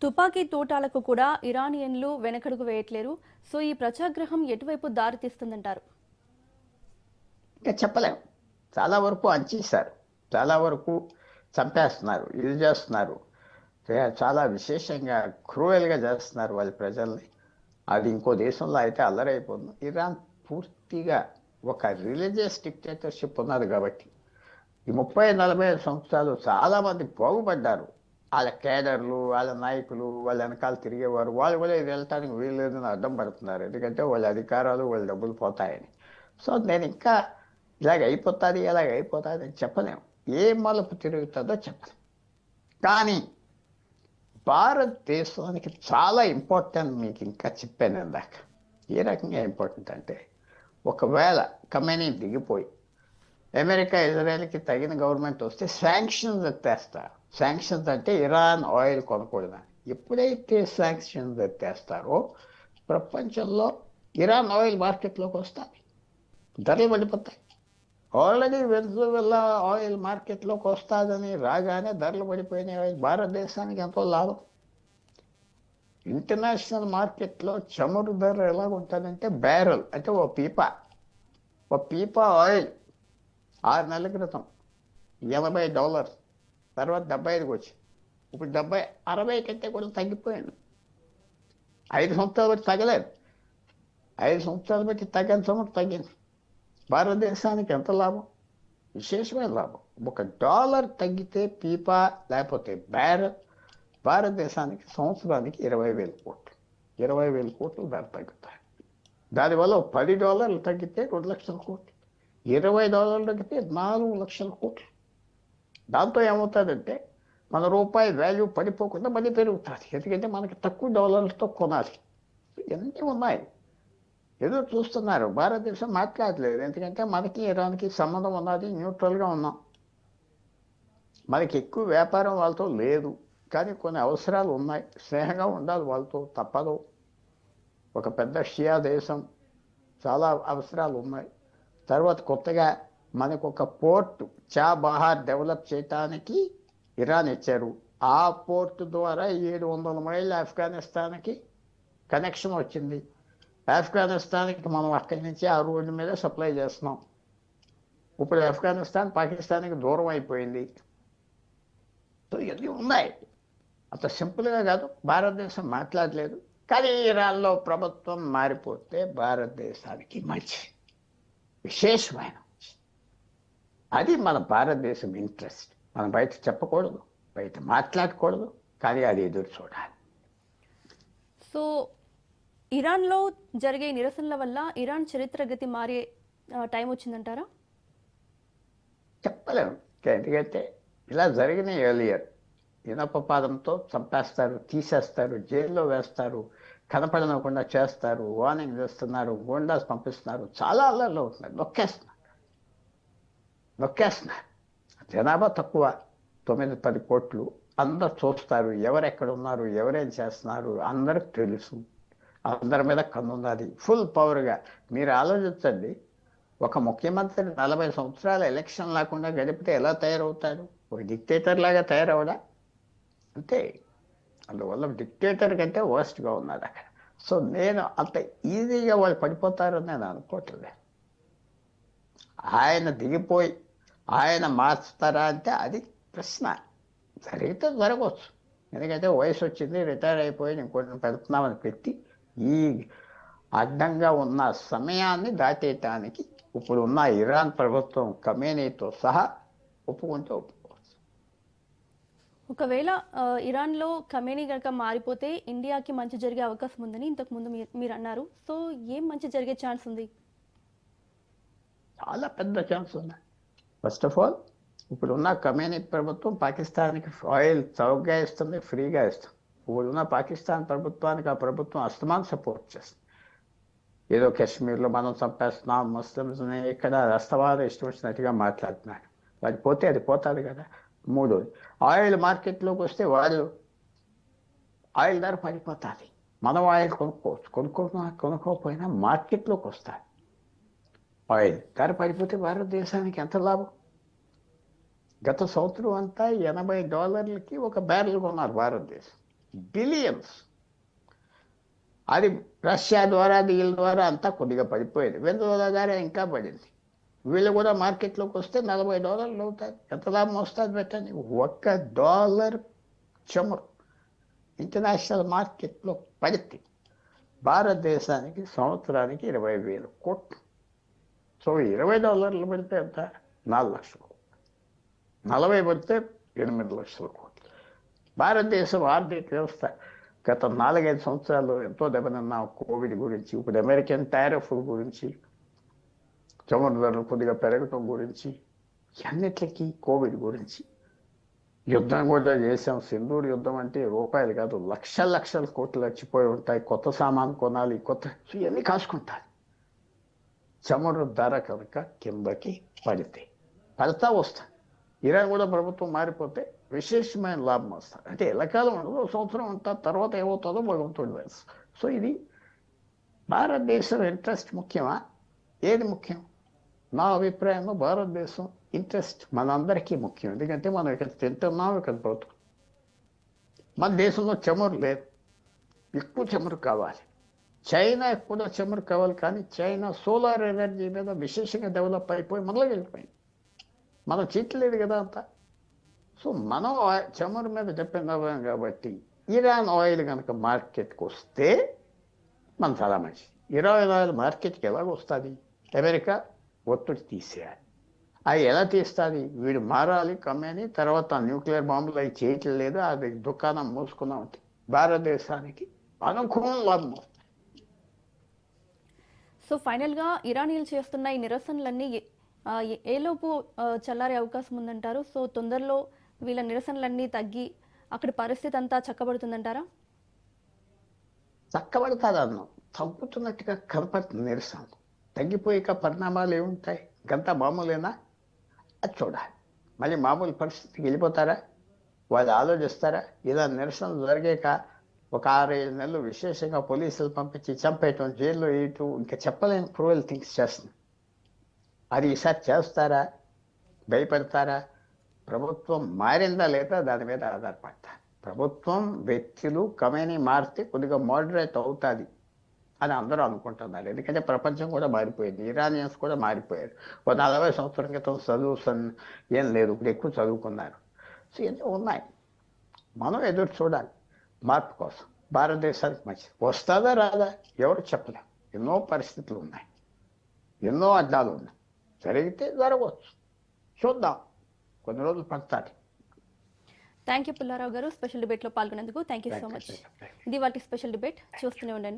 తుపాకీ తూటాలకు కూడా ఇరానియన్లు వెనకడుగు వేయట్లేరు. సో ఈ ప్రజాగ్రహం ఎటువైపు దారి తీస్తుందంటారు? ఇంకా చెప్పలేం. చాలా వరకు అంచేశారు. చాలా వరకు చంపేస్తున్నారు, ఇది చేస్తున్నారు. చాలా విశేషంగా క్రూయల్గా చేస్తున్నారు వాళ్ళ ప్రజల్ని. అది ఇంకో దేశంలో అయితే అల్లరైపోతుంది. ఇరాన్ పూర్తిగా ఒక రిలీజియస్ డిక్టేటర్షిప్ ఉన్నది కాబట్టి ఈ 30-40 సంవత్సరాలు చాలామంది బాగుపడ్డారు. వాళ్ళ కేడర్లు, వాళ్ళ నాయకులు, వాళ్ళ వెనకాల తిరిగేవారు, వాళ్ళు కూడా ఇది వెళ్ళటానికి వీల్లేదని అడ్డం పడుతున్నారు. ఎందుకంటే వాళ్ళ అధికారాలు, వాళ్ళ డబ్బులు పోతాయని. సో నేను ఇంకా ఇలాగ అయిపోతుంది అని చెప్పలేము. ఏ మలుపు తిరుగుతుందో చెప్పలేం. కానీ భారతదేశానికి చాలా ఇంపార్టెంట్, మీకు ఇంకా చెప్పాను ఇందాక. ఏ రకంగా ఇంపార్టెంట్ అంటే, ఒకవేళ ఖమేనీ దిగిపోయి అమెరికా ఇజ్రాయెల్కి తగిన గవర్నమెంట్ వస్తే శాంక్షన్స్ ఎత్తేస్తారు. శాంక్షన్స్ అంటే ఇరాన్ ఆయిల్ కొనకూడదని. ఎప్పుడైతే శాంక్షన్స్ ఎత్తేస్తారో ప్రపంచంలో ఇరాన్ ఆయిల్ మార్కెట్లోకి వస్తాయి, ధరలు పడిపోతాయి. ఆల్రెడీ వెనిజువెలా ఆయిల్ మార్కెట్లోకి వస్తుందని రాగానే ధరలు పడిపోయినాయి. భారతదేశానికి ఎంతో లాభం. ఇంటర్నేషనల్ మార్కెట్లో చమురు ధర ఎలా ఉంటుందంటే, బ్యారెల్ అంటే ఓ పీపా ఆయిల్ 6 నెలల క్రితం $80, తర్వాత 75కి వచ్చి ఇప్పుడు 60 కంటే కూడా తగ్గిపోయింది. 5 సంవత్సరాలు బట్టి తగ్గలేదు. 5 సంవత్సరాలు బట్టి తగ్గని చమురు తగ్గింది. భారతదేశానికి ఎంత లాభం? విశేషమైన లాభం. $1 తగ్గితే పీపా లేకపోతే బ్యారెల్ భారతదేశానికి సంవత్సరానికి 20,000 కోట్లు. 20,000 కోట్లు ధర తగ్గుతాయి. దానివల్ల $10 తగ్గితే 2 లక్షల కోట్లు, $20 తగ్గితే 4 లక్షల కోట్లు. దాంతో ఏమవుతుందంటే మన రూపాయి వాల్యూ పడిపోకుండా మళ్ళీ పెరుగుతుంది. ఎందుకంటే మనకి తక్కువ డాలర్లతో కొనాలి. ఇవన్నీ ఉన్నాయి. ఏదో చూస్తున్నారు. భారతదేశం మాట్లాడలేదు. ఎందుకంటే మనకి ఇరాన్కి సంబంధం ఉన్నది, న్యూట్రల్గా ఉన్నాం. మనకి ఎక్కువ వ్యాపారం వాళ్ళతో లేదు, కానీ కొన్ని అవసరాలు ఉన్నాయి. స్నేహంగా ఉండాలి వాళ్ళతో, తప్పదు. ఒక పెద్ద షియా దేశం, చాలా అవసరాలు ఉన్నాయి. తర్వాత కొత్తగా మనకు ఒక పోర్టు చాబహార్ డెవలప్ చేయటానికి ఇరాన్ ఇచ్చారు. ఆ పోర్టు ద్వారా 700 మైళ్ళు ఆఫ్ఘనిస్తాన్కి కనెక్షన్ వచ్చింది. ఆఫ్ఘనిస్తాన్కి మనం అక్కడి నుంచి ఆ రోడ్డు మీద సప్లై చేస్తున్నాం. ఇప్పుడు ఆఫ్ఘనిస్తాన్ పాకిస్తాన్కి దూరం అయిపోయింది. సో ఇవన్నీ ఉన్నాయి. అంత సింపుల్గా కాదు. భారతదేశం మాట్లాడలేదు. కానీ ఇరాన్లో ప్రభుత్వం మారిపోతే భారతదేశానికి మంచి విశేషమైన, అది మన భారతదేశం ఇంట్రెస్ట్. మనం బయట చెప్పకూడదు, బయట మాట్లాడకూడదు, కానీ అది ఎదురు చూడాలి. సో ఇరాన్లో జరిగే నిరసనల వల్ల ఇరాన్ చరిత్ర గతి మారే టైం వచ్చిందంటారా? చెప్పలేము. ఎందుకంటే ఇలా జరిగిన ఎర్లియర్ ఇనప పాదంతో చంపేస్తారు, తీసేస్తారు, జైల్లో వేస్తారు, కనపడనకుండా చేస్తారు, వార్నింగ్ చేస్తున్నారు, గోండాస్ పంపిస్తున్నారు, చాలా అల్లర్లు అవుతున్నారు, నొక్కేస్తున్నారు. జనాభా తక్కువ, 9-10 కోట్లు. అందరు చూస్తారు ఎవరెక్కడ ఉన్నారు, ఎవరేం చేస్తున్నారు, అందరికి తెలుసు. అందరి మీద కన్నున్నది, ఫుల్ పవర్గా. మీరు ఆలోచించండి, ఒక ముఖ్యమంత్రి 40 సంవత్సరాల ఎలక్షన్ లేకుండా గడిపితే ఎలా తయారవుతాడు? ఒక డిక్టేటర్ లాగా తయారవడా? అంతే. అందువల్ల డిక్టేటర్ కంటే వర్స్ట్గా ఉన్నది అక్కడ. సో నేను అంత ఈజీగా వాళ్ళు పడిపోతారని నేను అనుకోవట్లేదు. ఆయన దిగిపోయి ఆయన మార్చుతారా అంటే అది ప్రశ్న. జరిగితే జరగవచ్చు. ఎందుకంటే వయసు వచ్చింది, రిటైర్ అయిపోయి ఇంకొన్ని పెడుతున్నామని పెట్టి ఈ అడ్డంగా ఉన్న సమయాన్ని దాటేయటానికి ఇప్పుడు ఉన్న ఇరాన్ ప్రభుత్వం ఖమేనీతో సహా ఒప్పుకుంటే ఒప్పుకోవచ్చు. ఒకవేళ ఇరాన్లో ఖమేనీ కనుక మారిపోతే ఇండియాకి మంచి జరిగే అవకాశం ఉందని ఇంతకుముందు మీరు అన్నారు. సో ఏం మంచి జరిగే ఛాన్స్ ఉంది? చాలా పెద్ద ఛాన్స్ ఉంది. ఫస్ట్ ఆఫ్ ఆల్, ఇప్పుడున్న ఖమేనీ ప్రభుత్వం పాకిస్తాన్కి ఆయిల్ చౌకగా ఇస్తుంది, ఫ్రీగా ఇస్తుంది. ఇప్పుడున్న పాకిస్తాన్ ప్రభుత్వానికి ఆ ప్రభుత్వం అస్తమాన్ సపోర్ట్ చేస్తుంది. ఏదో కాశ్మీర్లో మనం చంపేస్తున్నాం ముస్లిమ్స్ని, ఇక్కడ అస్తమానం ఇష్టం వచ్చినట్టుగా మాట్లాడుతున్నారు. వాడి పోతే అది పోతుంది కదా. మూడోది, ఆయిల్ మార్కెట్లోకి వస్తే వాళ్ళు ఆయిల్ ధర పడిపోతుంది. మనం ఆయిల్ కొనుక్కోవచ్చు, కొనుక్కోకపోయినా మార్కెట్లోకి వస్తుంది. ఆయిల్ ధర పడిపోతే భారతదేశానికి ఎంత లాభం? గత సంవత్సరం అంతా $80కి ఒక బ్యారెల్ కొన్నారు భారతదేశం. బిలియన్స్. అది రష్యా ద్వారా వీళ్ళ ద్వారా అంతా కొద్దిగా పడిపోయింది. వెనుజులా ద్వారా ఇంకా పడింది. వీళ్ళు కూడా మార్కెట్లోకి వస్తే $40 అవుతుంది. ఎంత లాభం వస్తుంది పెట్టండి. $1 చమురు ఇంటర్నేషనల్ మార్కెట్లో పడితే భారతదేశానికి సంవత్సరానికి 20,000 కోట్లు. సో $20 పెడితే ఎంత? 4 లక్షలు. 40 పెడితే 8 లక్షల కోట్లు. భారతదేశం ఆర్థిక వ్యవస్థ గత 4-5 సంవత్సరాలు ఎంతో దెబ్బతిన్నాం. కోవిడ్ గురించి, ఇప్పుడు అమెరికన్ టారిఫ్ల గురించి, చమురు ధరలు కొద్దిగా పెరగటం గురించి, అన్నిటికీ కోవిడ్ గురించి. యుద్ధం కూడా చేసాం. సింధూర్ యుద్ధం అంటే రూపాయలు కాదు, లక్షల కోట్లు వచ్చిపోయి ఉంటాయి. కొత్త సామాన్ కొనాలి, ఇవన్నీ కాసుకుంటారు. చమురు ధర కనుక కిందకి పడతా వస్తాయి. ఇరాన్ కూడా ప్రభుత్వం మారిపోతే విశేషమైన లాభం వస్తుంది. అంటే ఎల్లకాలం ఉండదు, సంవత్సరం ఉంటుంది, తర్వాత ఏమవుతుందో భగవంతుడు తెలుసు. సో ఇది భారతదేశం ఇంట్రెస్ట్ ముఖ్యమా? ఏది ముఖ్యం? నా అభిప్రాయంలో భారతదేశం ఇంట్రెస్ట్ మనందరికీ ముఖ్యం. ఎందుకంటే మనం ఇక్కడ తింటున్నాం, ఇక్కడ బ్రతుకు. మన దేశంలో చమురు లేదు, ఎక్కువ చమురు కావాలి. చైనా కూడా చమురు కావాలి, కానీ చైనా సోలార్ ఎనర్జీ మీద విశేషంగా డెవలప్ అయిపోయి మనలో వెళ్ళిపోయింది. మనం చీట్లేదు కదా అంతా. సో మనం చమురు మీద డిపెండ్ అవ్వం కాబట్టి ఇరాన్ ఆయిల్ కనుక మార్కెట్కి వస్తే మనం చాలా మంచిది. ఇరాన్ ఆయిల్ మార్కెట్కి ఎలాగ వస్తుంది? అమెరికా ఒత్తిడి తీసేయాలి. అది ఎలా తీస్తుంది? వీడు మారాలి కమ్మని, తర్వాత న్యూక్లియర్ బాంబులు అవి చేయట్లేదు, అది దుకాణం మూసుకున్నాం అంటే భారతదేశానికి అనుకూలం లాభం వస్తుంది. సో ఫైనల్గా ఇరానీలు చేస్తున్న ఈ నిరసనలన్నీ ఏలోపు చల్లారే అవకాశం ఉందంటారు? సో తొందరలో వీళ్ళ నిరసనలన్నీ తగ్గి అక్కడ పరిస్థితి అంతా చక్కబడుతుందంటారా? చక్కబడతాది అన్నాం, తగ్గుతున్నట్టుగా కనపడుతుంది. నిరసన తగ్గిపోయాక పరిణామాలు ఏముంటాయి? గంతా మామూలేనా? అది చూడాలి. మళ్ళీ మామూలు పరిస్థితికి వెళ్ళిపోతారా? వాళ్ళు ఆలోచిస్తారా? ఇలా నిరసనలు జరిగాక ఒక 6-7 నెలలు విశేషంగా పోలీసులు పంపించి చంపేయటం, జైల్లో వేయటం, ఇంకా చెప్పలేని క్రూయల్ థింగ్స్ చేస్తుంది. అది ఈసారి చేస్తారా? భయపడతారా? ప్రభుత్వం మారిందా లేదా దాని మీద ఆధారపడతారు. ప్రభుత్వం, వ్యక్తులు కమేనీ మారితే కొద్దిగా మోడరేట్ అవుతుంది అని అందరూ అనుకుంటున్నారు. ఎందుకంటే ప్రపంచం కూడా మారిపోయింది, ఇరానియన్స్ కూడా మారిపోయారు. ఒక 40 సంవత్సరాల క్రితం చదువు ఏం లేదు, ఇప్పుడు ఎక్కువ చదువుకున్నారు. సో ఇవన్నీ ఉన్నాయి. మనం ఎదురు చూడాలి మార్పు కోసం. భారతదేశానికి మంచిది వస్తుందా రాదా ఎవరు చెప్పలేం. ఎన్నో పరిస్థితులు ఉన్నాయి, ఎన్నో అడ్డాలు ఉన్నాయి. జరిగితే జరగవచ్చు, చూద్దాం. కొన్ని రోజులు పడతారు. థ్యాంక్ యూ పుల్లారావు గారు, స్పెషల్ డిబేట్లో పాల్గొనేందుకు. Thank you so much. ఇది వాటి స్పెషల్ డిబేట్. చూస్తూనే ఉండండి.